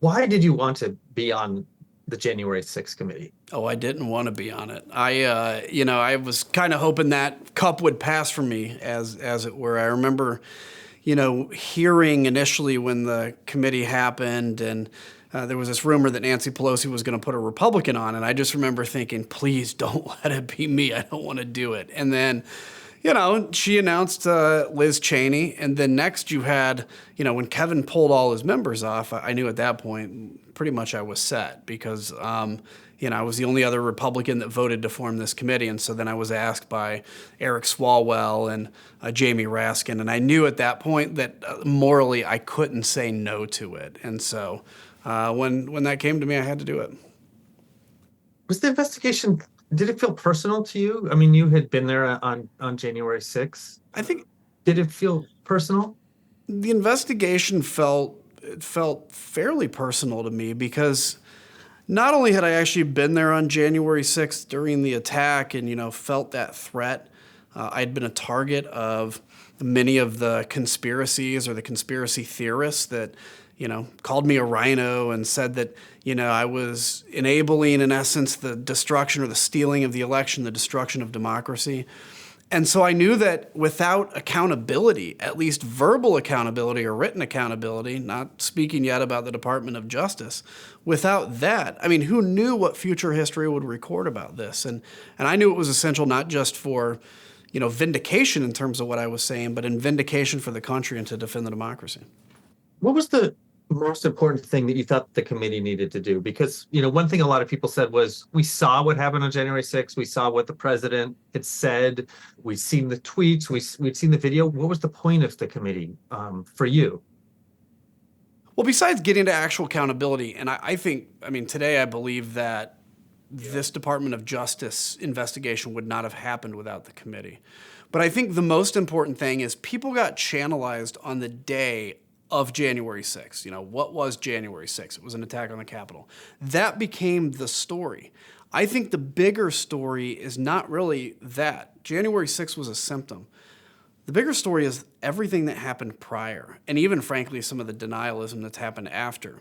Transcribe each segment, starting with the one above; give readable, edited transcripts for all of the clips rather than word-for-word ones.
Why did you want to be on the January 6th committee? Oh, I didn't want to be on it. I was kind of hoping that cup would pass for me, as it were. I remember, hearing initially when the committee happened, and there was this rumor that Nancy Pelosi was going to put a Republican on, and I just remember thinking, please don't let it be me. I don't want to do it. And then, she announced Liz Cheney, and then next you had, when Kevin pulled all his members off, I knew at that point pretty much I was set because, I was the only other Republican that voted to form this committee, and so then I was asked by Eric Swalwell and Jamie Raskin, and I knew at that point that morally I couldn't say no to it, and so when that came to me, I had to do it. Was the investigation, did it feel personal to you? I mean, you had been there on January 6th. I think Did it feel personal? the investigation felt fairly personal to me because not only had I actually been there on January 6th during the attack and, felt that threat, I'd been a target of many of the conspiracies or the conspiracy theorists that, called me a rhino and said that, I was enabling, in essence, the destruction or the stealing of the election, the destruction of democracy. And so I knew that without accountability, at least verbal accountability or written accountability, not speaking yet about the Department of Justice, without that, who knew what future history would record about this? And I knew it was essential not just for, vindication in terms of what I was saying, but in vindication for the country and to defend the democracy. What was the most important thing that you thought the committee needed to do? Because, one thing a lot of people said was, we saw what happened on January 6th. We saw what the president had said. We'd seen the tweets. We'd seen the video. What was the point of the committee for you? Well, besides getting to actual accountability, and I think, today I believe that this Department of Justice investigation would not have happened without the committee. But I think the most important thing is people got channelized on the day of January 6th. What was January 6th? It was an attack on the Capitol. That became the story. I think the bigger story is not really that. January 6th was a symptom. The bigger story is everything that happened prior, and even, frankly, some of the denialism that's happened after.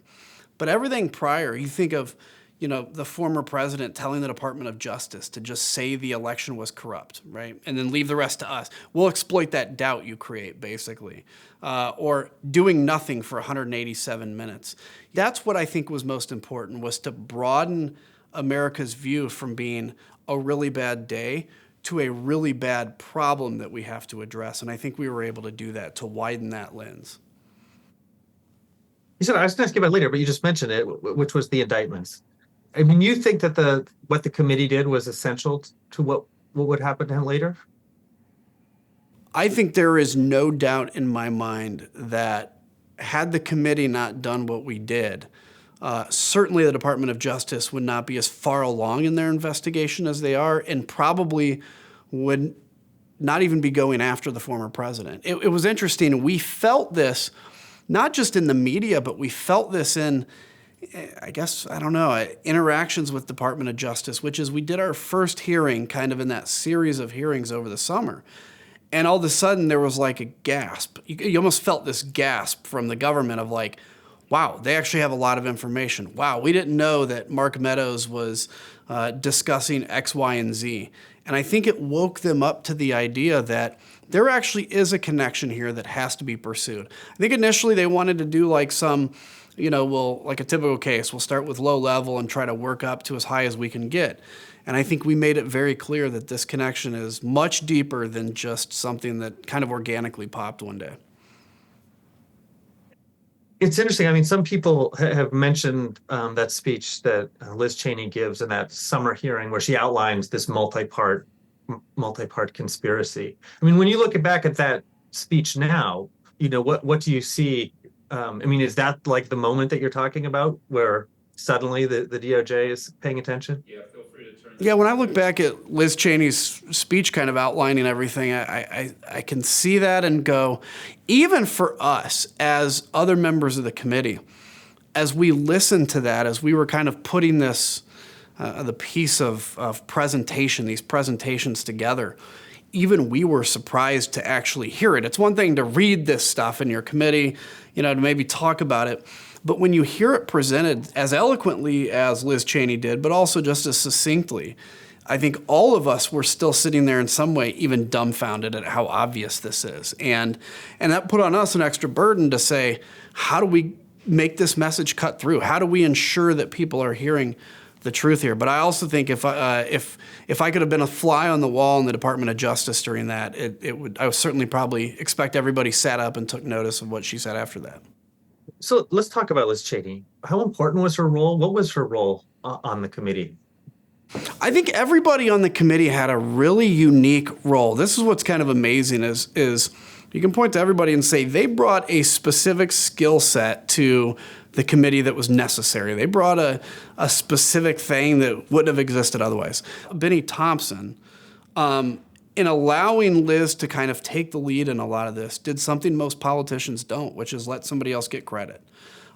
But everything prior, you think of, the former president telling the Department of Justice to just say the election was corrupt, right? And then leave the rest to us. We'll exploit that doubt you create, basically. Or doing nothing for 187 minutes. That's what I think was most important, was to broaden America's view from being a really bad day to a really bad problem that we have to address. And I think we were able to do that, to widen that lens. You said, I was going to ask you about it later, but you just mentioned it, which was the indictments. You think that what the committee did was essential to what would happen to him later? I think there is no doubt in my mind that had the committee not done what we did, certainly the Department of Justice would not be as far along in their investigation as they are, and probably would not even be going after the former president. It was interesting. We felt this not just in the media, but we felt this in, interactions with Department of Justice, which is we did our first hearing kind of in that series of hearings over the summer. And all of a sudden there was like a gasp. You almost felt this gasp from the government of like, wow, they actually have a lot of information. Wow, we didn't know that Mark Meadows was discussing X, Y, and Z. And I think it woke them up to the idea that there actually is a connection here that has to be pursued. I think initially they wanted to do like some, like a typical case. We'll start with low level and try to work up to as high as we can get. And I think we made it very clear that this connection is much deeper than just something that kind of organically popped one day. It's interesting. Some people have mentioned that speech that Liz Cheney gives in that summer hearing where she outlines this multi-part conspiracy. When you look back at that speech now, what do you see? Is that like the moment that you're talking about where suddenly the DOJ is paying attention? Yeah, feel free to turn. Yeah, when I look back at Liz Cheney's speech kind of outlining everything, I can see that and go, even for us as other members of the committee, as we listened to that, as we were kind of putting this, the piece of presentation, these presentations together, even we were surprised to actually hear it. It's one thing to read this stuff in your committee, to maybe talk about it. But when you hear it presented as eloquently as Liz Cheney did, but also just as succinctly, I think all of us were still sitting there in some way even dumbfounded at how obvious this is. And that put on us an extra burden to say, how do we make this message cut through? How do we ensure that people are hearing the truth here? But I also think if I could have been a fly on the wall in the Department of Justice during that, I would certainly probably expect everybody sat up and took notice of what she said after that. So let's talk about Liz Cheney. How important was her role? What was her role on the committee? I think everybody on the committee had a really unique role. This is what's kind of amazing is you can point to everybody and say they brought a specific skill set to the committee that was necessary. They brought a specific thing that wouldn't have existed otherwise. Benny Thompson, in allowing Liz to kind of take the lead in a lot of this, did something most politicians don't, which is let somebody else get credit.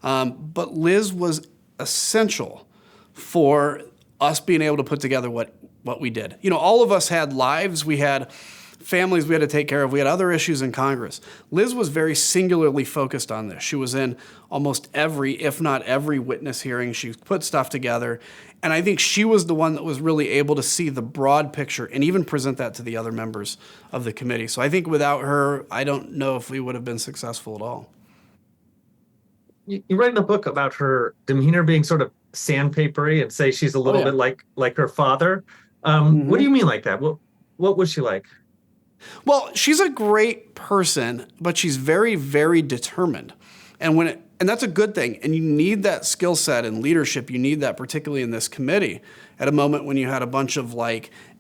But Liz was essential for us being able to put together what we did. All of us had lives. We had families we had to take care of. We had other issues in Congress. Liz was very singularly focused on this. She was in almost every, if not every, witness hearing. She put stuff together. And I think she was the one that was really able to see the broad picture and even present that to the other members of the committee. So I think without her, I don't know if we would have been successful at all. You write in a book about her demeanor being sort of sandpapery and say she's a little bit like her father. What do you mean like that? What was she like? Well, she's a great person, but she's very, very determined. And that's a good thing. And you need that skill set and leadership. You need that particularly in this committee at a moment when you had a bunch of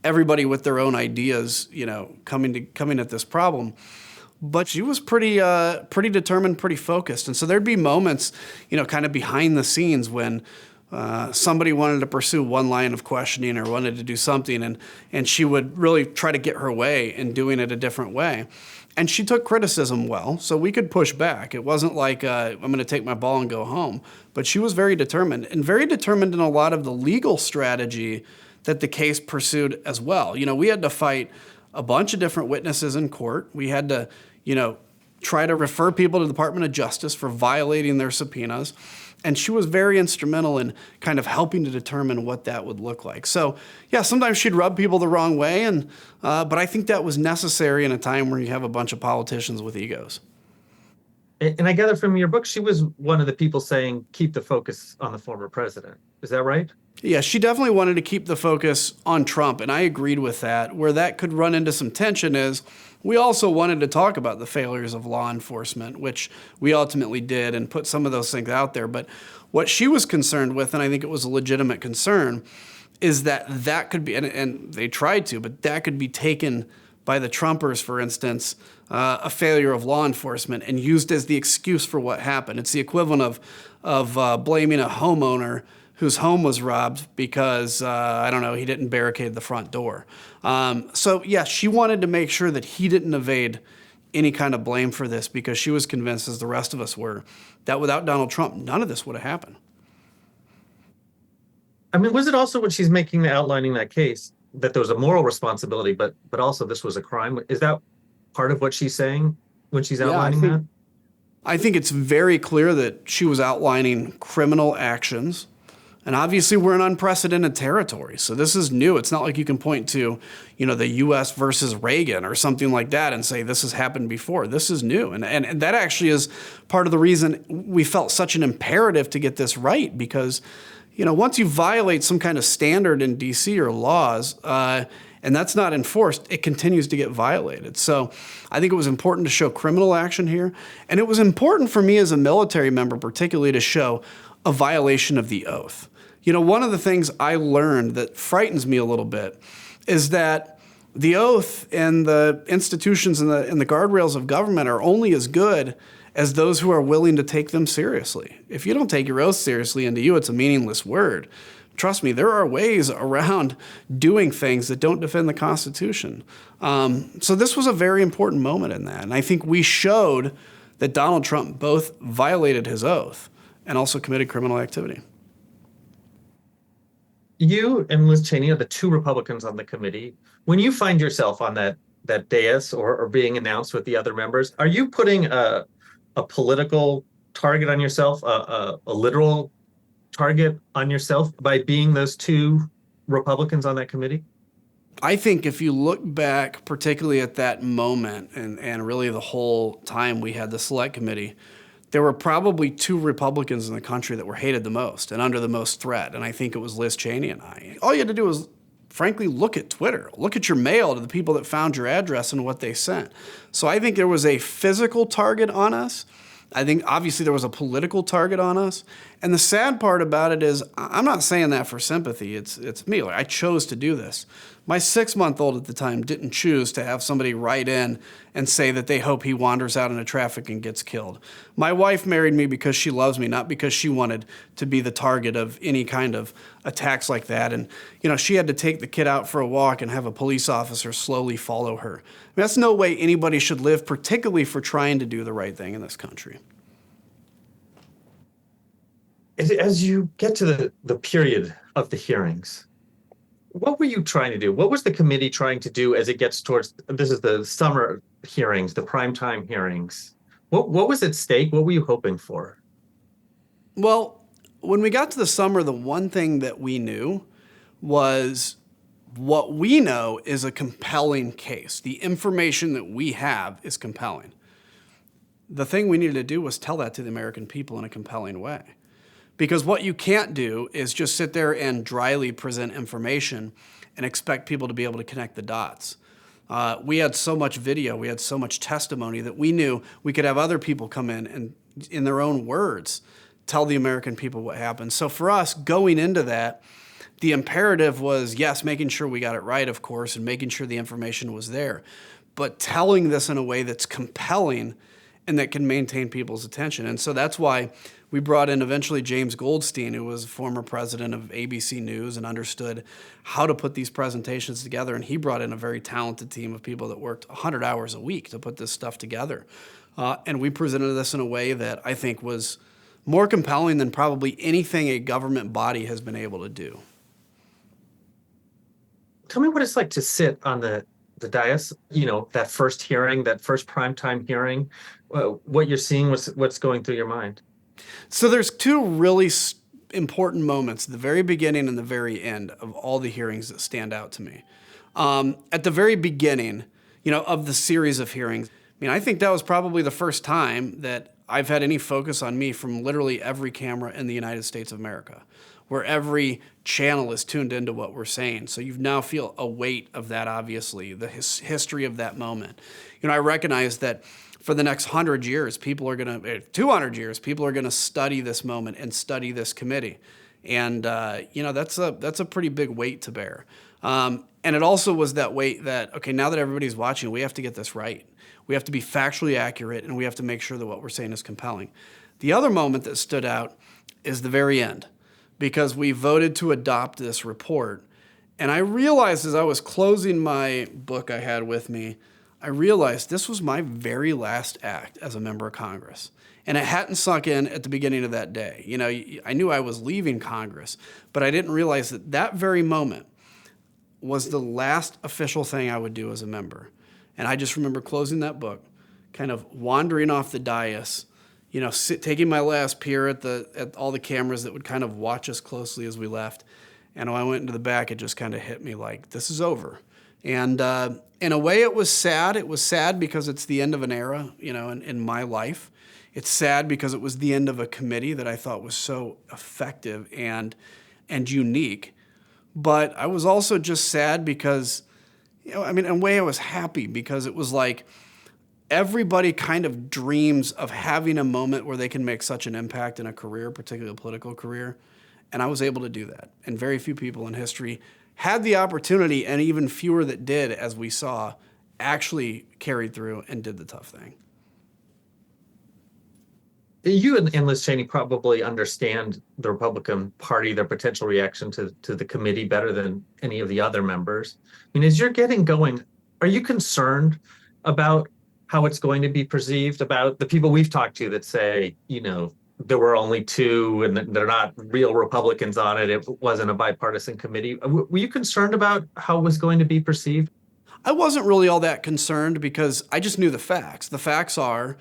everybody with their own ideas, coming at this problem. But she was pretty determined, pretty focused. And so there'd be moments, kind of behind the scenes when somebody wanted to pursue one line of questioning or wanted to do something, and she would really try to get her way in doing it a different way. And she took criticism well, so we could push back. It wasn't like, I'm going to take my ball and go home. But she was very determined, and very determined in a lot of the legal strategy that the case pursued as well. We had to fight a bunch of different witnesses in court. We had to, try to refer people to the Department of Justice for violating their subpoenas. And she was very instrumental in kind of helping to determine what that would look like. So, yeah, sometimes she'd rub people the wrong way, but I think that was necessary in a time where you have a bunch of politicians with egos. And I gather from your book, she was one of the people saying, keep the focus on the former president. Is that right? Yeah, she definitely wanted to keep the focus on Trump, and I agreed with that. Where that could run into some tension is we also wanted to talk about the failures of law enforcement, which we ultimately did, and put some of those things out there. But what she was concerned with, and I think it was a legitimate concern, is that could be, and they tried to, but that could be taken by the Trumpers, for instance, a failure of law enforcement and used as the excuse for what happened. It's the equivalent of blaming a homeowner whose home was robbed because, he didn't barricade the front door. So, yeah, she wanted to make sure that he didn't evade any kind of blame for this because she was convinced, as the rest of us were, that without Donald Trump, none of this would have happened. I mean, was it also when she's outlining that case that there was a moral responsibility, but also this was a crime? Is that part of what she's saying when she's outlining that? I think it's very clear that she was outlining criminal actions. And obviously, we're in unprecedented territory. So this is new. It's not like you can point to, the U.S. versus Reagan or something like that and say this has happened before. This is new. And that actually is part of the reason we felt such an imperative to get this right. Because, once you violate some kind of standard in D.C. or laws, and that's not enforced, it continues to get violated. So I think it was important to show criminal action here. And it was important for me as a military member, particularly, to show a violation of the oath. One of the things I learned that frightens me a little bit is that the oath and the institutions and the guardrails of government are only as good as those who are willing to take them seriously. If you don't take your oath seriously, and to you it's a meaningless word, trust me, there are ways around doing things that don't defend the Constitution. So this was a very important moment in that. And I think we showed that Donald Trump both violated his oath and also committed criminal activity. You and Liz Cheney are the two Republicans on the committee. When you find yourself on that that dais or being announced with the other members, are you putting a political target on yourself, a literal target on yourself by being those two Republicans on that committee? I think if you look back, particularly at that moment and really the whole time we had the select committee, there were probably two Republicans in the country that were hated the most and under the most threat. And I think it was Liz Cheney and I. All you had to do was, frankly, look at Twitter, look at your mail to the people that found your address and what they sent. So I think there was a physical target on us. I think obviously there was a political target on us. And the sad part about it is I'm not saying that for sympathy. It's me. Like, I chose to do this. My 6-month-old at the time didn't choose to have somebody write in and say that they hope he wanders out into traffic and gets killed. My wife married me because she loves me, not because she wanted to be the target of any kind of attacks like that. And, she had to take the kid out for a walk and have a police officer slowly follow her. I mean, that's no way anybody should live, particularly for trying to do the right thing in this country. As you get to the period of the hearings, what were you trying to do? What was the committee trying to do as it gets towards, this is the summer hearings, the primetime hearings? What was at stake? What were you hoping for? Well, when we got to the summer, the one thing that we knew was what we know is a compelling case. The information that we have is compelling. The thing we needed to do was tell that to the American people in a compelling way. Because what you can't do is just sit there and dryly present information and expect people to be able to connect the dots. We had so much video, we had so much testimony that we knew we could have other people come in and, in their own words, tell the American people what happened. So for us, going into that, the imperative was, yes, making sure we got it right, of course, and making sure the information was there, but telling this in a way that's compelling and that can maintain people's attention. And so that's why we brought in eventually James Goldstein, who was former president of ABC News and understood how to put these presentations together. And he brought in a very talented team of people that worked 100 hours a week to put this stuff together. And we presented this in a way that I think was more compelling than probably anything a government body has been able to do. Tell me what it's like to sit on the dais, that first hearing, that first primetime hearing, what you're seeing, what's going through your mind. So there's two really important moments, the very beginning and the very end of all the hearings that stand out to me. At the very beginning, of the series of hearings, I think that was probably the first time that I've had any focus on me from literally every camera in the United States of America, where every channel is tuned into what we're saying. So you now feel a weight of that, obviously, the history of that moment. I recognize that for the next 100 years, 200 years, people are going to study this moment and study this committee. And, that's a pretty big weight to bear. And it also was that weight that, okay, now that everybody's watching, we have to get this right. We have to be factually accurate, and we have to make sure that what we're saying is compelling. The other moment that stood out is the very end, because we voted to adopt this report. And I realized as I was closing my book I had with me, I realized this was my very last act as a member of Congress. And it hadn't sunk in at the beginning of that day. I knew I was leaving Congress, but I didn't realize that that very moment was the last official thing I would do as a member. And I just remember closing that book, kind of wandering off the dais, taking my last peer at all the cameras that would kind of watch us closely as we left. And when I went into the back, it just kind of hit me like, this is over. And in a way, it was sad. It was sad because it's the end of an era, in my life. It's sad because it was the end of a committee that I thought was so effective and unique. But I was also just sad because, in a way I was happy because it was like everybody kind of dreams of having a moment where they can make such an impact in a career, particularly a political career. And I was able to do that. And very few people in history had the opportunity, and even fewer that did, as we saw, actually carried through and did the tough thing. You and Liz Cheney probably understand the Republican Party, their potential reaction to the committee better than any of the other members. As you're getting going, are you concerned about how it's going to be perceived, about the people we've talked to that say, there were only two and they're not real Republicans on it. It wasn't a bipartisan committee. Were you concerned about how it was going to be perceived? I wasn't really all that concerned because I just knew the facts. The facts are,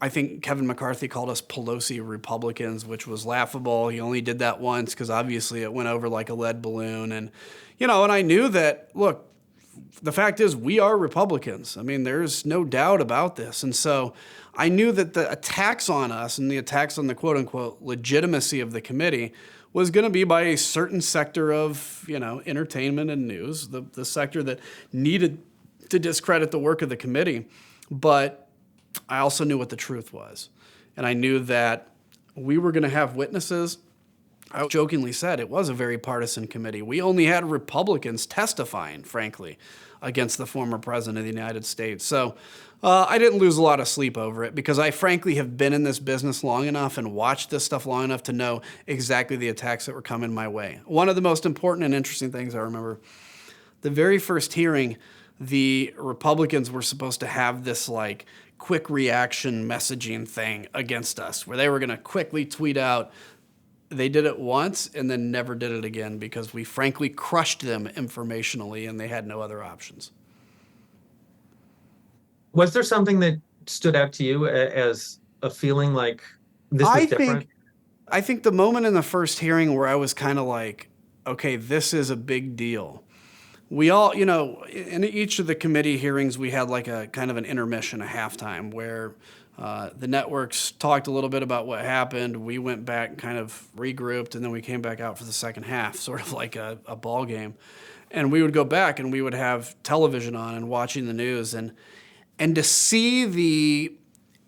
I think Kevin McCarthy called us Pelosi Republicans, which was laughable. He only did that once because obviously it went over like a lead balloon. And I knew that, look, the fact is we are Republicans. I mean, there's no doubt about this. And so I knew that the attacks on us and the attacks on the quote unquote legitimacy of the committee was going to be by a certain sector of, entertainment and news, the sector that needed to discredit the work of the committee. But I also knew what the truth was. And I knew that we were going to have witnesses. I jokingly said it was a very partisan committee. We only had Republicans testifying, frankly, against the former president of the United States. So I didn't lose a lot of sleep over it because I frankly have been in this business long enough and watched this stuff long enough to know exactly the attacks that were coming my way. One of the most important and interesting things I remember, the very first hearing, the Republicans were supposed to have this like quick reaction messaging thing against us where they were going to quickly tweet out. They did it once and then never did it again because we frankly crushed them informationally and they had no other options. Was there something that stood out to you as a feeling like this was different? I think the moment in the first hearing where I was kind of like, okay, this is a big deal. We all, in each of the committee hearings, we had like a kind of an intermission, a halftime, where the networks talked a little bit about what happened. We went back and kind of regrouped, and then we came back out for the second half, sort of like a ball game. And we would go back and we would have television on and watching the news. And to see the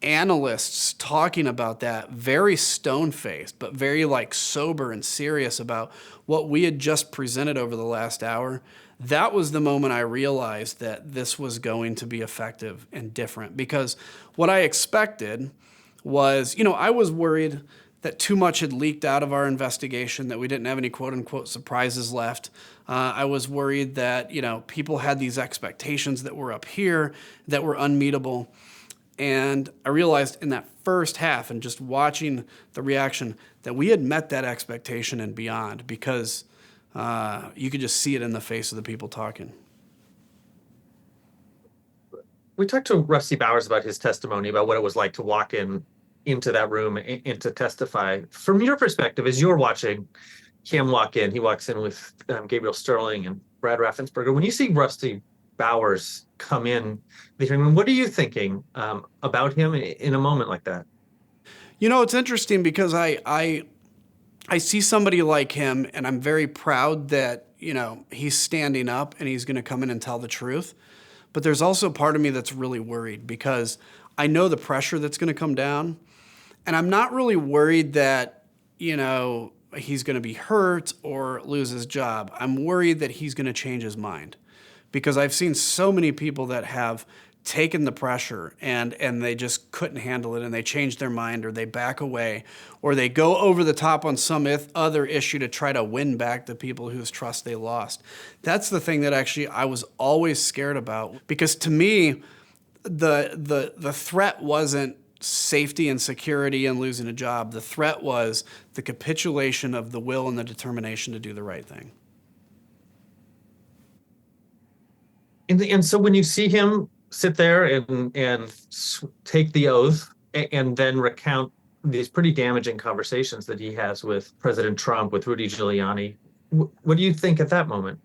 analysts talking about that, very stone-faced, but very like sober and serious about what we had just presented over the last hour, that was the moment I realized that this was going to be effective and different. Because what I expected was, I was worried that too much had leaked out of our investigation, that we didn't have any quote-unquote surprises left. I was worried that, people had these expectations that were up here that were unmeetable. And I realized in that first half and just watching the reaction that we had met that expectation and beyond because you could just see it in the face of the people talking. We talked to Rusty Bowers about his testimony, about what it was like to walk into that room and to testify. From your perspective, as you're watching him walk in, he walks in with Gabriel Sterling and Brad Raffensperger. When you see Rusty Bowers come in, what are you thinking about him in a moment like that? It's interesting because I see somebody like him, and I'm very proud that, he's standing up and he's going to come in and tell the truth. But there's also part of me that's really worried because I know the pressure that's going to come down. And I'm not really worried that, he's going to be hurt or lose his job. I'm worried that he's going to change his mind because I've seen so many people that have taken the pressure and they just couldn't handle it and they change their mind or they back away or they go over the top on some other issue to try to win back the people whose trust they lost. That's the thing that actually I was always scared about because to me, the threat wasn't safety and security and losing a job. The threat was the capitulation of the will and the determination to do the right thing. And so when you see him sit there and take the oath and then recount these pretty damaging conversations that he has with President Trump, with Rudy Giuliani, what do you think at that moment?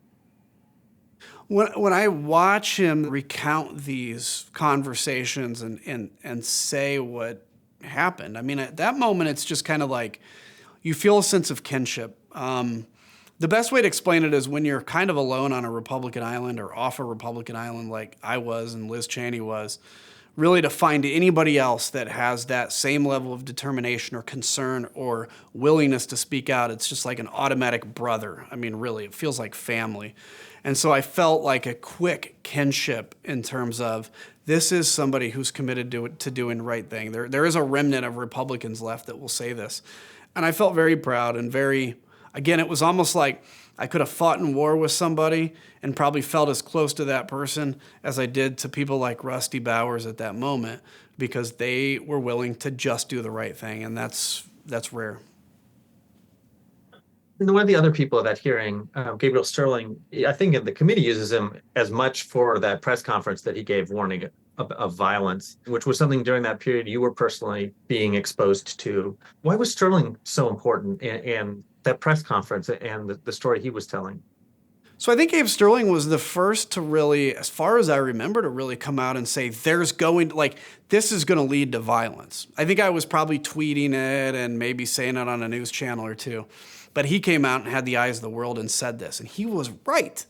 When I watch him recount these conversations and say what happened, I mean, at that moment, it's just kind of like you feel a sense of kinship. The best way to explain it is when you're kind of alone on a Republican island or off a Republican island like I was and Liz Cheney was, really to find anybody else that has that same level of determination or concern or willingness to speak out. It's just like an automatic brother. I mean, really, it feels like family. And so I felt like a quick kinship in terms of this is somebody who's committed to doing the right thing. There is a remnant of Republicans left that will say this. And I felt very proud and again, it was almost like I could have fought in war with somebody and probably felt as close to that person as I did to people like Rusty Bowers at that moment because they were willing to just do the right thing, and that's rare. And one of the other people at that hearing, Gabriel Sterling, I think the committee uses him as much for that press conference that he gave warning of violence, which was something during that period you were personally being exposed to. Why was Sterling so important in that press conference and the story he was telling? So I think Abe Sterling was the first to really, as far as I remember, to really come out and say, this is going to lead to violence. I think I was probably tweeting it and maybe saying it on a news channel or two. But he came out and had the eyes of the world and said this, and he was right.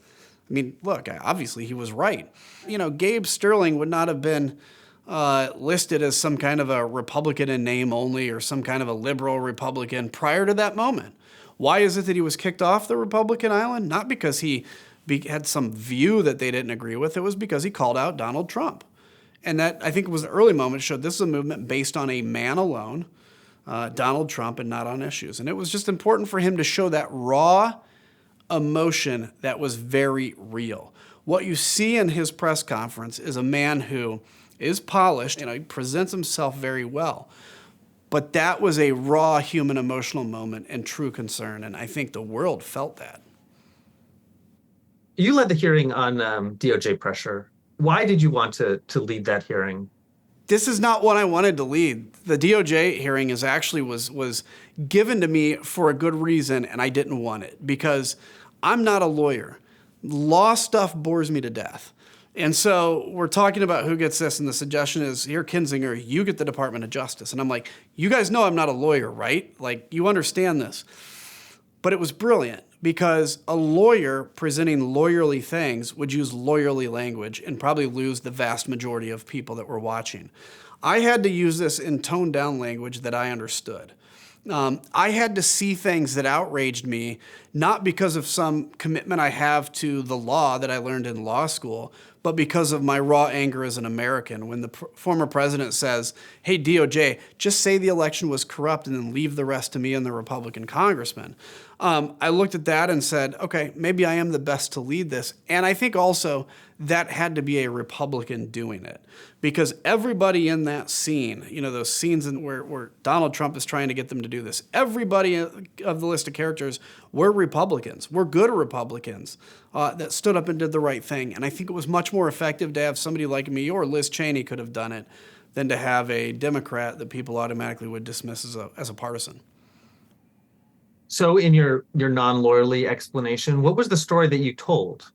I mean, look, obviously he was right. Gabe Sterling would not have been listed as some kind of a Republican in name only or some kind of a liberal Republican prior to that moment. Why is it that he was kicked off the Republican island? Not because he had some view that they didn't agree with. It was because he called out Donald Trump. And that, I think, was the early moment, showed this is a movement based on a man alone, Donald Trump, and not on issues. And it was just important for him to show that raw emotion that was very real. What you see in his press conference is a man who is polished, he presents himself very well. But that was a raw human emotional moment and true concern, and I think the world felt that. You led the hearing on DOJ pressure. Why did you want to lead that hearing? This is not what I wanted to lead. The DOJ hearing was given to me for a good reason, and I didn't want it because I'm not a lawyer. Law stuff bores me to death. And so we're talking about who gets this, and the suggestion is, here, Kinzinger, you get the Department of Justice. And I'm like, you guys know I'm not a lawyer, right? Like, you understand this. But it was brilliant because a lawyer presenting lawyerly things would use lawyerly language and probably lose the vast majority of people that were watching. I had to use this in toned down language that I understood. I had to see things that outraged me, not because of some commitment I have to the law that I learned in law school, but because of my raw anger as an American. When the former president says, hey, DOJ, just say the election was corrupt and then leave the rest to me and the Republican congressman. I looked at that and said, okay, maybe I am the best to lead this. And I think also that had to be a Republican doing it. Because everybody in that scene, those scenes where Donald Trump is trying to get them to do this, everybody of the list of characters were Republicans, were good Republicans that stood up and did the right thing. And I think it was much more effective to have somebody like me, or Liz Cheney could have done it, than to have a Democrat that people automatically would dismiss as a partisan. So in your non-lawyerly explanation, what was the story that you told?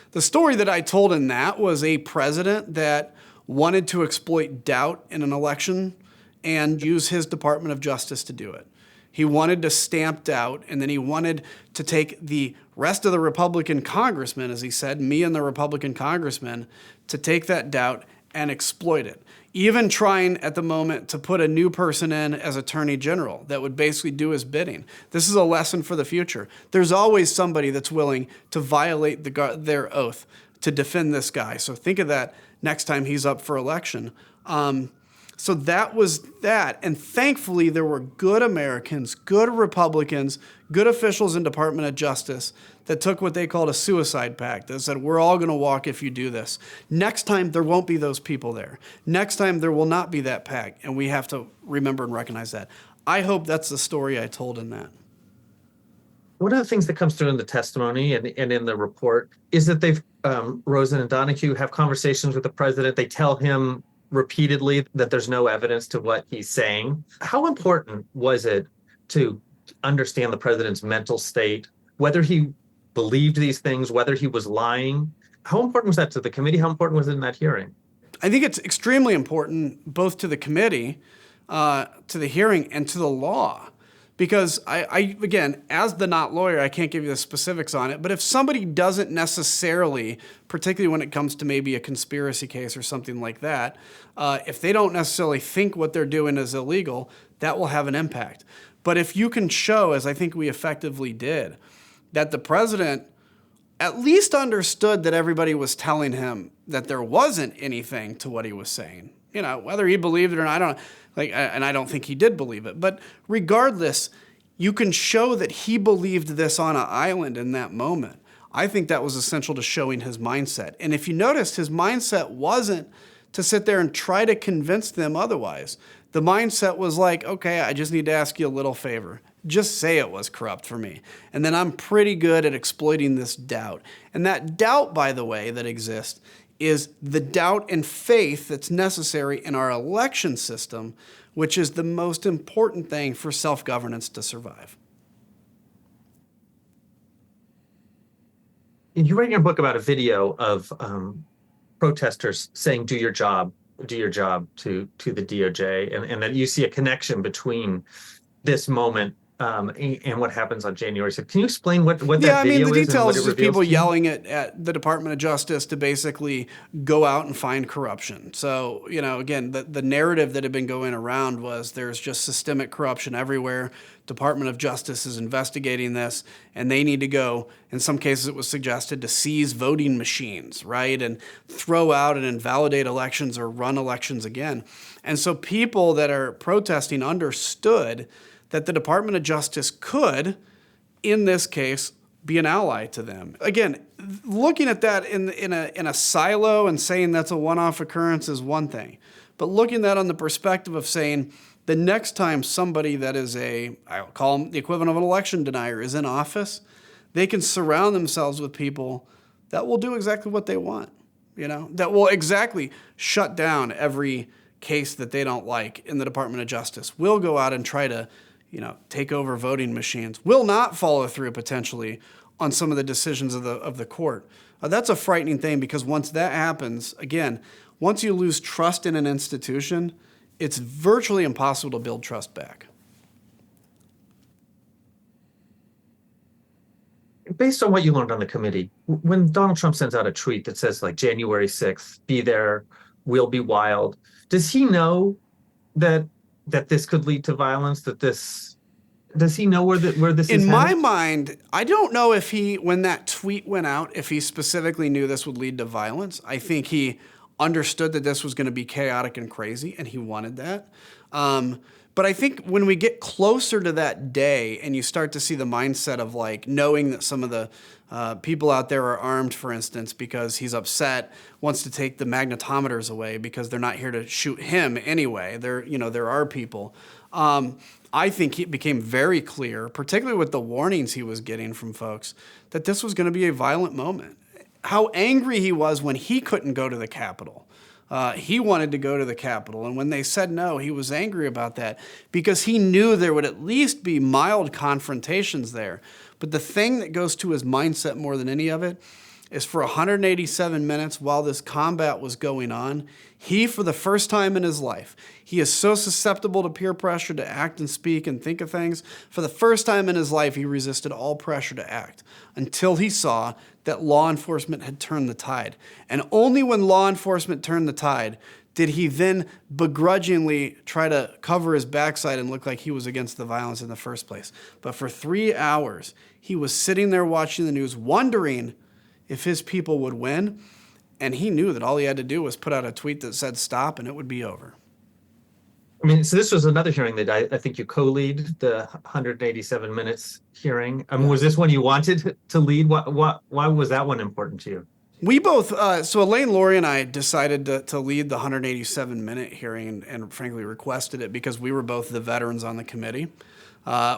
The story that I told in that was a president that wanted to exploit doubt in an election and use his Department of Justice to do it. He wanted to stamp doubt, and then he wanted to take the rest of the Republican congressmen, as he said, me and the Republican congressmen, to take that doubt and exploit it. Even trying at the moment to put a new person in as Attorney General that would basically do his bidding. This is a lesson for the future. There's always somebody that's willing to violate their oath to defend this guy. So think of that next time he's up for election. So that was that. And thankfully, there were good Americans, good Republicans, good officials in Department of Justice that took what they called a suicide pact. That said, we're all going to walk if you do this. Next time, there won't be those people there. Next time, there will not be that pact. And we have to remember and recognize that. I hope that's the story I told in that. One of the things that comes through in the testimony and in the report is that Rosen and Donahue have conversations with the president. They tell him repeatedly that there's no evidence to what he's saying. How important was it to understand the president's mental state, whether he believed these things, whether he was lying? How important was that to the committee? How important was it in that hearing? I think it's extremely important both to the committee, to the hearing, and to the law. Because I again, as the not lawyer, I can't give you the specifics on it, but if somebody doesn't necessarily, particularly when it comes to maybe a conspiracy case or something like that, if they don't necessarily think what they're doing is illegal, that will have an impact. But if you can show, as I think we effectively did, that the president at least understood that everybody was telling him that there wasn't anything to what he was saying, whether he believed it or not, I don't know. And I don't think he did believe it. But regardless, you can show that he believed this on an island in that moment. I think that was essential to showing his mindset. And if you noticed, his mindset wasn't to sit there and try to convince them otherwise. The mindset was like, okay, I just need to ask you a little favor. Just say it was corrupt for me. And then I'm pretty good at exploiting this doubt. And that doubt, by the way, that exists is the doubt and faith that's necessary in our election system, which is the most important thing for self-governance to survive. You write in your book about a video of protesters saying, do your job to the DOJ, and that you see a connection between this moment and what happens on January 6th. Can you explain what that video is? Yeah, I mean, the details details is people to you? yelling at the Department of Justice to basically go out and find corruption. So, again, the narrative that had been going around was there's just systemic corruption everywhere. Department of Justice is investigating this, and they need to go. In some cases, it was suggested to seize voting machines, right, and throw out and invalidate elections or run elections again. And so people that are protesting understood that the Department of Justice could, in this case, be an ally to them. Again, looking at that in a silo and saying that's a one-off occurrence is one thing. But looking at that on the perspective of saying the next time somebody that is I'll call them the equivalent of an election denier, is in office, they can surround themselves with people that will do exactly what they want, that will exactly shut down every case that they don't like in the Department of Justice, will go out and try to take over voting machines, will not follow through potentially on some of the decisions of the court. That's a frightening thing, because once that happens, again, once you lose trust in an institution, it's virtually impossible to build trust back. Based on what you learned on the committee, when Donald Trump sends out a tweet that says like January 6th, be there, we'll be wild, does he know that this could lead to violence, does he know where this is in my headed? mind, I don't know if when that tweet went out, if he specifically knew this would lead to violence. I think he understood that this was going to be chaotic and crazy, and he wanted that. But I think when we get closer to that day and you start to see the mindset of like knowing that some of the people out there are armed, for instance, because he's upset, wants to take the magnetometers away because they're not here to shoot him anyway. There are people. I think it became very clear, particularly with the warnings he was getting from folks, that this was going to be a violent moment. How angry he was when he couldn't go to the Capitol. He wanted to go to the Capitol, and when they said no, he was angry about that because he knew there would at least be mild confrontations there. But the thing that goes to his mindset more than any of it is for 187 minutes while this combat was going on, he, for the first time in his life, he is so susceptible to peer pressure to act and speak and think of things. For the first time in his life, he resisted all pressure to act until he saw that law enforcement had turned the tide. And only when law enforcement turned the tide did he then begrudgingly try to cover his backside and look like he was against the violence in the first place. But for 3 hours, he was sitting there watching the news, wondering if his people would win. And he knew that all he had to do was put out a tweet that said stop, and it would be over. I mean, so this was another hearing that I think you co-lead, the 187 minutes hearing. Was this one you wanted to lead? Why was that one important to you? We both, so Elaine, Lori, and I decided to lead the 187-minute hearing and frankly requested it because we were both the veterans on the committee.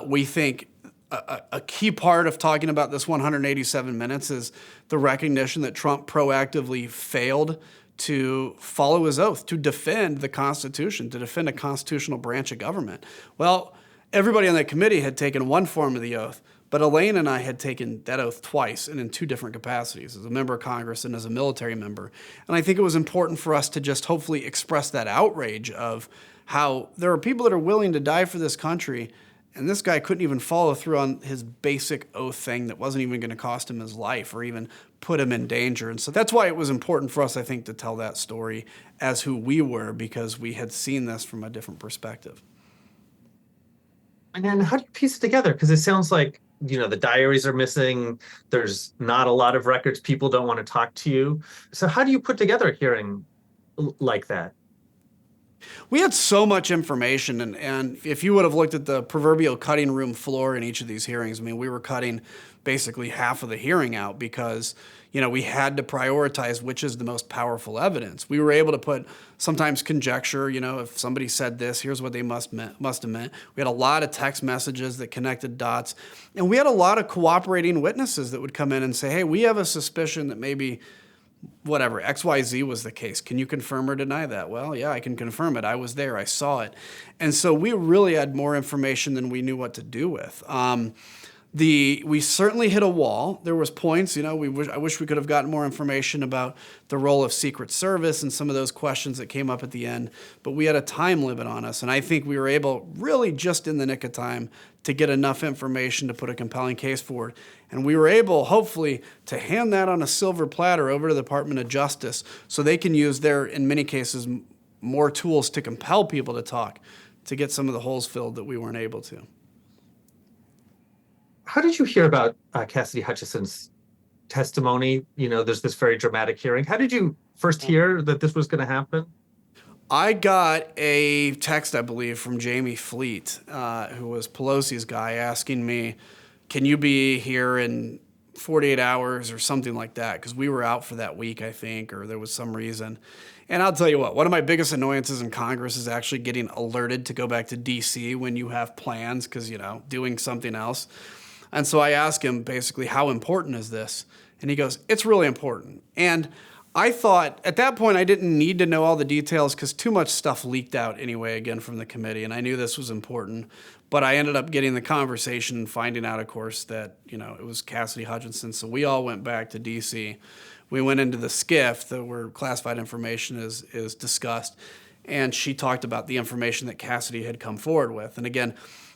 We think a key part of talking about this 187 minutes is the recognition that Trump proactively failed to follow his oath, to defend the Constitution, to defend a constitutional branch of government. Well, everybody on that committee had taken one form of the oath, but Elaine and I had taken that oath twice and in two different capacities, as a member of Congress and as a military member. And I think it was important for us to just hopefully express that outrage of how there are people that are willing to die for this country, and this guy couldn't even follow through on his basic oath thing that wasn't even going to cost him his life or even put him in danger. And so that's why it was important for us, I think, to tell that story as who we were, because we had seen this from a different perspective. And then how do you piece it together? Because it sounds like, the diaries are missing. There's not a lot of records. People don't want to talk to you. So how do you put together a hearing like that? We had so much information, and if you would have looked at the proverbial cutting room floor in each of these hearings, I mean, we were cutting basically half of the hearing out because, we had to prioritize which is the most powerful evidence. We were able to put sometimes conjecture, if somebody said this, here's what they must have meant. We had a lot of text messages that connected dots, and we had a lot of cooperating witnesses that would come in and say, hey, we have a suspicion that maybe whatever, XYZ was the case. Can you confirm or deny that? Well, yeah, I can confirm it. I was there. I saw it. And so we really had more information than we knew what to do with. We certainly hit a wall. There was points, I wish we could have gotten more information about the role of Secret Service and some of those questions that came up at the end, but we had a time limit on us. And I think we were able, really just in the nick of time, to get enough information to put a compelling case forward. And we were able, hopefully, to hand that on a silver platter over to the Department of Justice so they can use their, in many cases, more tools to compel people to talk, to get some of the holes filled that we weren't able to. How did you hear about Cassidy Hutchinson's testimony? There's this very dramatic hearing. How did you first hear that this was going to happen? I got a text, I believe, from Jamie Fleet, who was Pelosi's guy, asking me, can you be here in 48 hours or something like that? Because we were out for that week, I think, or there was some reason. And I'll tell you what, one of my biggest annoyances in Congress is actually getting alerted to go back to D.C. when you have plans because, doing something else. And so I asked him basically, how important is this? And he goes, it's really important. And I thought at that point I didn't need to know all the details because too much stuff leaked out anyway, again, from the committee. And I knew this was important. But I ended up getting the conversation and finding out, of course, that, it was Cassidy Hutchinson. So we all went back to D.C. We went into the SCIF where classified information is discussed. And she talked about the information that Cassidy had come forward with. And again,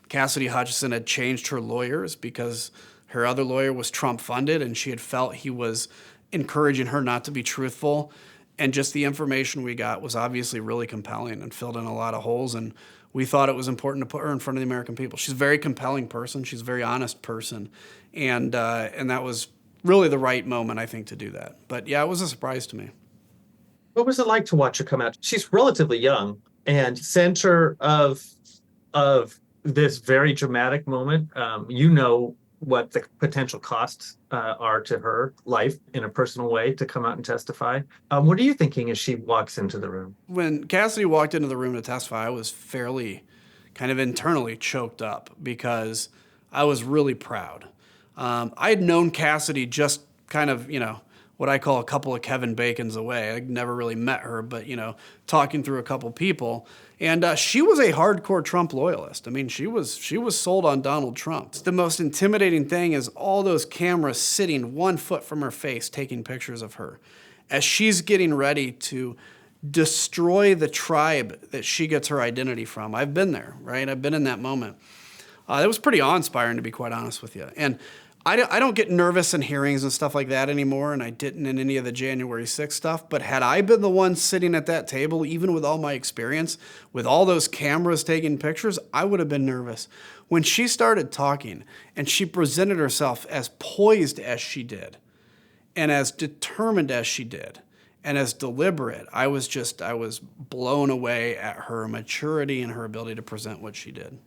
Cassidy Hutchinson had changed her lawyers because her other lawyer was Trump funded and she had felt he was encouraging her not to be truthful. And just the information we got was obviously really compelling and filled in a lot of holes. And we thought it was important to put her in front of the American people. She's a very compelling person. She's a very honest person. And that was really the right moment, I think, to do that. But yeah, it was a surprise to me. What was it like to watch her come out? She's relatively young and center of this very dramatic moment. What the potential costs are to her life in a personal way to come out and testify. What are you thinking as she walks into the room? When Cassidy walked into the room to testify, I was fairly kind of internally choked up because I was really proud. I had known Cassidy just kind of, what I call a couple of Kevin Bacons away. I'd never really met her, but, talking through a couple people. And she was a hardcore Trump loyalist. I mean, she was sold on Donald Trump. The most intimidating thing is all those cameras sitting 1 foot from her face taking pictures of her as she's getting ready to destroy the tribe that she gets her identity from. I've been there, right? I've been in that moment. It was pretty awe-inspiring, to be quite honest with you. And I don't get nervous in hearings and stuff like that anymore, and I didn't in any of the January 6th stuff. But had I been the one sitting at that table, even with all my experience, with all those cameras taking pictures, I would have been nervous. When she started talking and she presented herself as poised as she did and as determined as she did and as deliberate, I was blown away at her maturity and her ability to present what she did.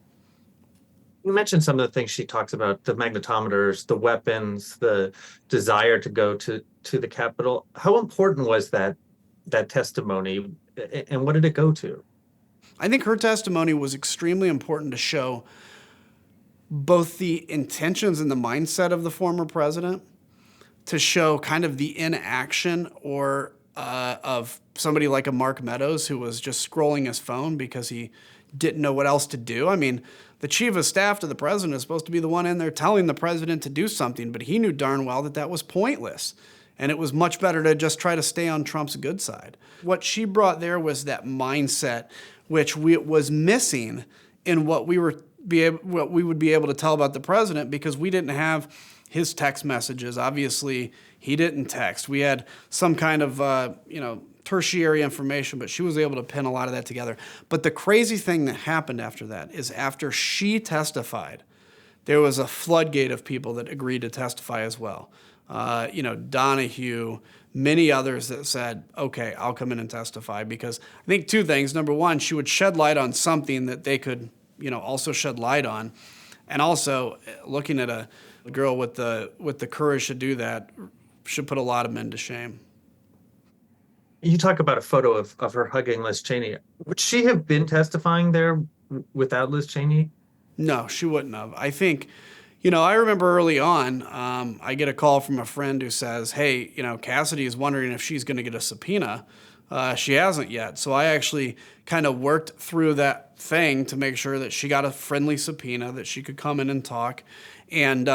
You mentioned some of the things she talks about, the magnetometers, the weapons, the desire to go to the Capitol. How important was that testimony, and what did it go to? I think her testimony was extremely important to show both the intentions and the mindset of the former president, to show kind of the inaction or of somebody like a Mark Meadows who was just scrolling his phone because he didn't know what else to do. I mean, the chief of staff to the president is supposed to be the one in there telling the president to do something, but he knew darn well that was pointless. And it was much better to just try to stay on Trump's good side. What she brought there was that mindset, which was missing in what we would be able to tell about the president, because we didn't have his text messages. Obviously, he didn't text. We had some kind of, tertiary information, but she was able to pin a lot of that together. But the crazy thing that happened after that is after she testified, there was a floodgate of people that agreed to testify as well. Donahue, many others that said, okay, I'll come in and testify, because I think two things. Number one, she would shed light on something that they could, also shed light on. And also looking at a girl with the courage to do that should put a lot of men to shame. You talk about a photo of her hugging Liz Cheney. Would she have been testifying there without Liz Cheney? No, she wouldn't have. I think, I remember early on, I get a call from a friend who says, hey, Cassidy is wondering if she's going to get a subpoena. She hasn't yet. So I actually kind of worked through that thing to make sure that she got a friendly subpoena, that she could come in and talk. And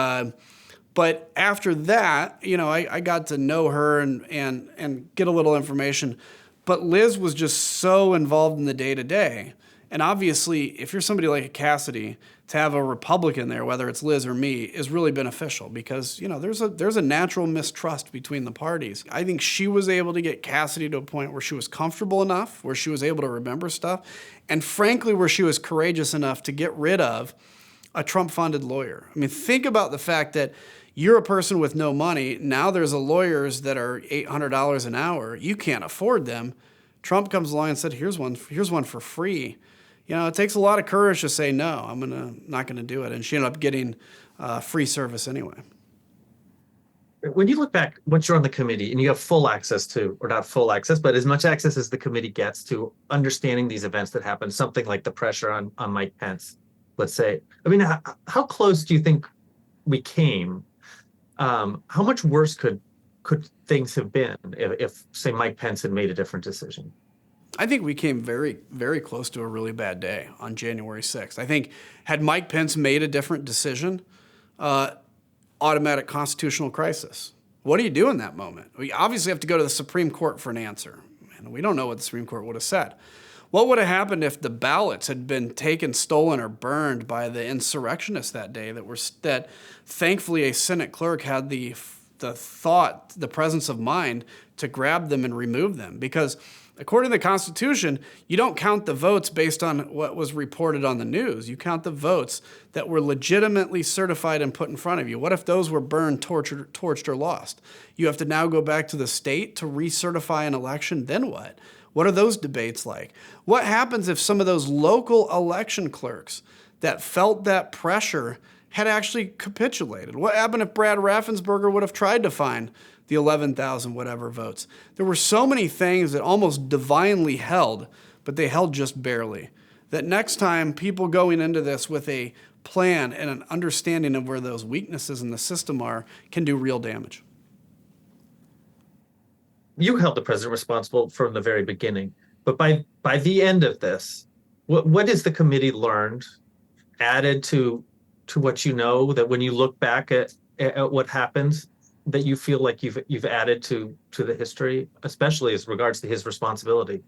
but after that, I got to know her and get a little information. But Liz was just so involved in the day-to-day. And obviously, if you're somebody like a Cassidy, to have a Republican there, whether it's Liz or me, is really beneficial, because there's a natural mistrust between the parties. I think she was able to get Cassidy to a point where she was comfortable enough, where she was able to remember stuff, and frankly, where she was courageous enough to get rid of a Trump-funded lawyer. I mean, think about the fact that you're a person with no money. Now there's lawyers that are $800 an hour. You can't afford them. Trump comes along and said, here's one for free. It takes a lot of courage to say, no, not going to do it. And she ended up getting free service anyway. When you look back, once you're on the committee and you have full access to, or not full access, but as much access as the committee gets to understanding these events that happen, something like the pressure on Mike Pence, let's say, how close do you think we came? How much worse could things have been if, say, Mike Pence had made a different decision? I think we came very, very close to a really bad day on January 6th. I think had Mike Pence made a different decision, automatic constitutional crisis. What do you do in that moment? We obviously have to go to the Supreme Court for an answer, and we don't know what the Supreme Court would have said. What would have happened if the ballots had been taken, stolen, or burned by the insurrectionists that day? That thankfully a Senate clerk had the presence of mind to grab them and remove them, because according to the Constitution, you don't count the votes based on what was reported on the news. You count the votes that were legitimately certified and put in front of you. What if those were burned, torched, or lost? You have to now go back to the state to recertify an election. Then what? What are those debates like? What happens if some of those local election clerks that felt that pressure had actually capitulated? What happened if Brad Raffensperger would have tried to find the 11,000 whatever votes? There were so many things that almost divinely held, but they held just barely. That next time, people going into this with a plan and an understanding of where those weaknesses in the system are can do real damage. You held the president responsible from the very beginning, but by the end of this, what has the committee learned, added to what you know, that when you look back at what happens, that you feel like you've added to the history, especially as regards to his responsibility?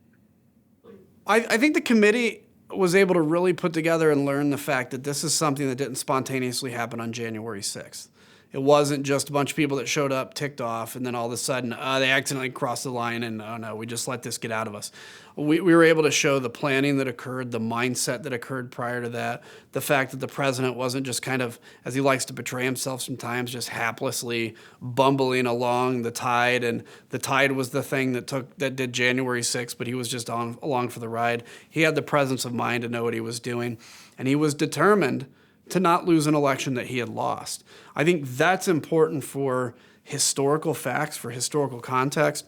I think the committee was able to really put together and learn the fact that this is something that didn't spontaneously happen on January 6th. It wasn't just a bunch of people that showed up, ticked off, and then all of a sudden they accidentally crossed the line and, oh no, we just let this get out of us. We were able to show the planning that occurred, the mindset that occurred prior to that, the fact that the president wasn't just kind of, as he likes to portray himself sometimes, just haplessly bumbling along the tide, and the tide was the thing that did January 6th, but he was just along for the ride. He had the presence of mind to know what he was doing, and he was determined to not lose an election that he had lost. I think that's important for historical facts, for historical context.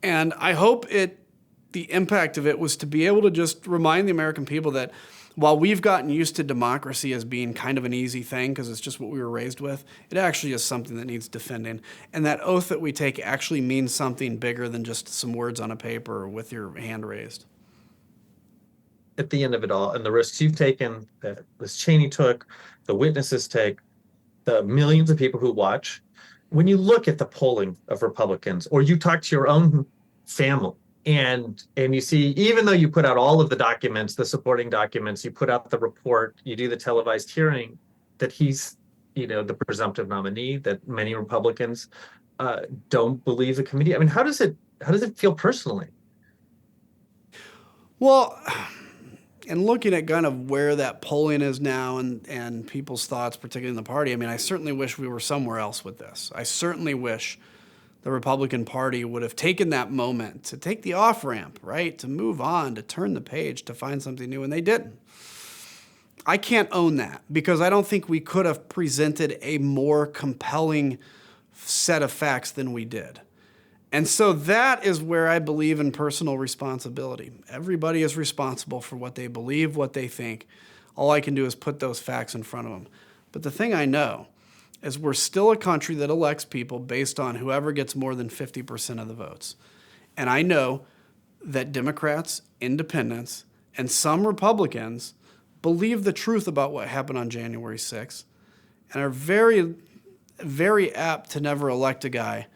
And I hope the impact of it was to be able to just remind the American people that while we've gotten used to democracy as being kind of an easy thing because it's just what we were raised with, it actually is something that needs defending. And that oath that we take actually means something bigger than just some words on a paper or with your hand raised. At the end of it all, and the risks you've taken, that Liz Cheney took, the witnesses take, the millions of people who watch, when you look at the polling of Republicans, or you talk to your own family, and you see, even though you put out all of the documents, the supporting documents, you put out the report, you do the televised hearing, that he's, the presumptive nominee, that many Republicans don't believe the committee. I mean, how does it feel personally? Well, And looking at kind of where that polling is now and people's thoughts, particularly in the party, I mean, I certainly wish we were somewhere else with this. I certainly wish the Republican Party would have taken that moment to take the off-ramp, right? To move on, to turn the page, to find something new, and they didn't. I can't own that because I don't think we could have presented a more compelling set of facts than we did. And so that is where I believe in personal responsibility. Everybody is responsible for what they believe, what they think. All I can do is put those facts in front of them. But the thing I know is we're still a country that elects people based on whoever gets more than 50% of the votes. And I know that Democrats, independents, and some Republicans believe the truth about what happened on January 6th and are very, very apt to never elect a guy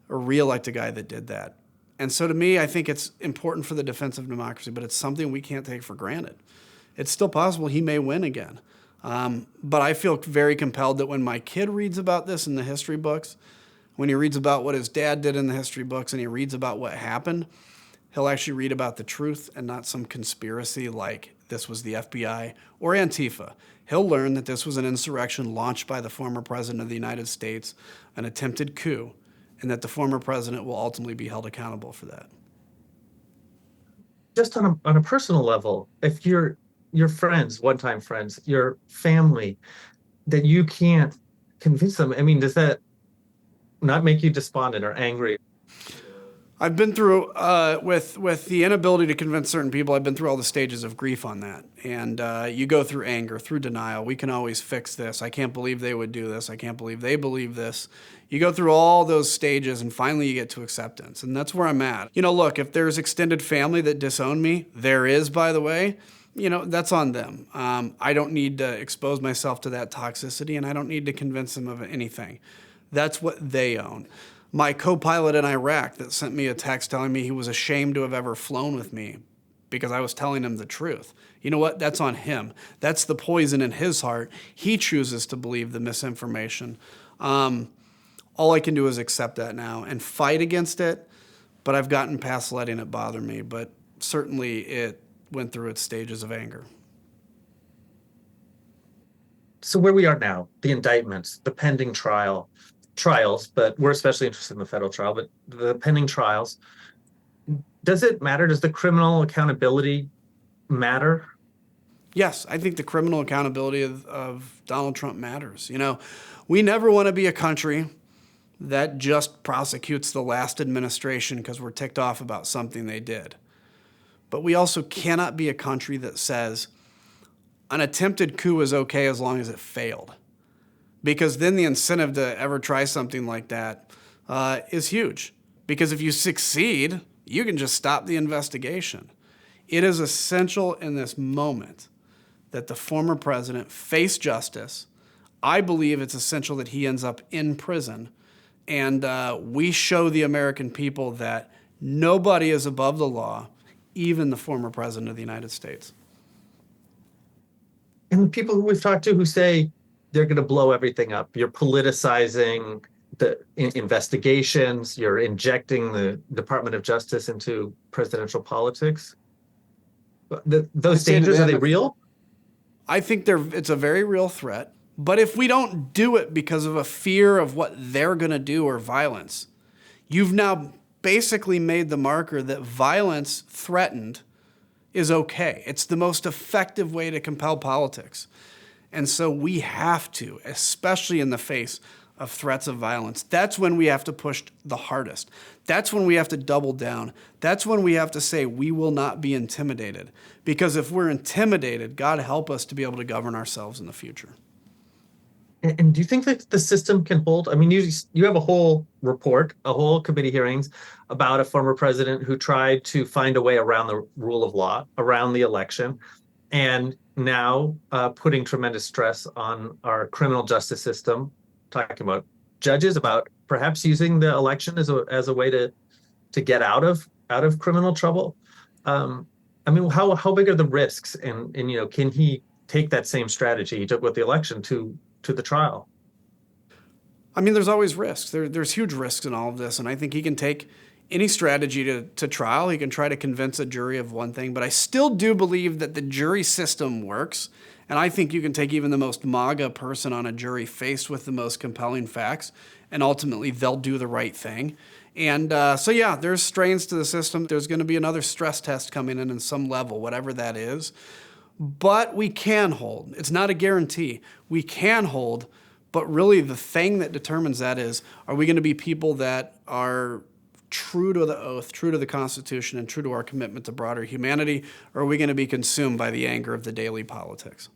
or re-elect a guy that did that. And so to me, I think it's important for the defense of democracy, but it's something we can't take for granted. It's still possible he may win again. But I feel very compelled that when my kid reads about this in the history books, when he reads about what his dad did in the history books and he reads about what happened, he'll actually read about the truth and not some conspiracy like this was the FBI or Antifa. He'll learn that this was an insurrection launched by the former president of the United States, an attempted coup, and that the former president will ultimately be held accountable for that. Just on a personal level, if your friends, one-time friends, your family, that you can't convince them, I mean, does that not make you despondent or angry? I've been through, with the inability to convince certain people, I've been through all the stages of grief on that. And you go through anger, through denial. We can always fix this. I can't believe they would do this. I can't believe they believe this. You go through all those stages and finally you get to acceptance. And that's where I'm at. You know, look, if there's extended family that disown me, there is, by the way, you know, that's on them. I don't need to expose myself to that toxicity and I don't need to convince them of anything. That's what they own. My co-pilot in Iraq that sent me a text telling me he was ashamed to have ever flown with me because I was telling him the truth. You know what? That's on him. That's the poison in his heart. He chooses to believe the misinformation. All I can do is accept that now and fight against it, but I've gotten past letting it bother me. But certainly it went through its stages of anger. So where we are now, the indictments, the pending trials, but we're especially interested in the federal trial, but the pending trials, does it matter? Does the criminal accountability matter? Yes, I think the criminal accountability of Donald Trump matters. You know, we never want to be a country that just prosecutes the last administration because we're ticked off about something they did. But we also cannot be a country that says an attempted coup is okay as long as it failed. Because then the incentive to ever try something like that is huge. Because if you succeed, you can just stop the investigation. It is essential in this moment that the former president face justice. I believe it's essential that he ends up in prison. And we show the American people that nobody is above the law, even the former president of the United States. And the people who we've talked to who say, they're going to blow everything up. You're politicizing the investigations. You're injecting the Department of Justice into presidential politics. Those dangers, are they real? I think it's a very real threat. But if we don't do it because of a fear of what they're going to do or violence, you've now basically made the marker that violence threatened is okay. It's the most effective way to compel politics. And so we have to, especially in the face of threats of violence, that's when we have to push the hardest. That's when we have to double down. That's when we have to say we will not be intimidated. Because if we're intimidated, God help us to be able to govern ourselves in the future. And do you think that the system can hold? I mean, you have a whole report, a whole committee hearings about a former president who tried to find a way around the rule of law, around the election, and now putting tremendous stress on our criminal justice system, talking about judges, about perhaps using the election as a way to get out of criminal trouble. I mean, how big are the risks? And you know, can he take that same strategy he took with the election to the trial? I mean, there's always risks. There's huge risks in all of this, and I think he can take any strategy to trial. He can try to convince a jury of one thing, but I still do believe that the jury system works. And I think you can take even the most MAGA person on a jury faced with the most compelling facts, and ultimately they'll do the right thing. And so, yeah, there's strains to the system. There's going to be another stress test coming in some level, whatever that is. But we can hold. It's not a guarantee. We can hold, but really the thing that determines that is, are we going to be people that are true to the oath, true to the Constitution, and true to our commitment to broader humanity, or are we going to be consumed by the anger of the daily politics?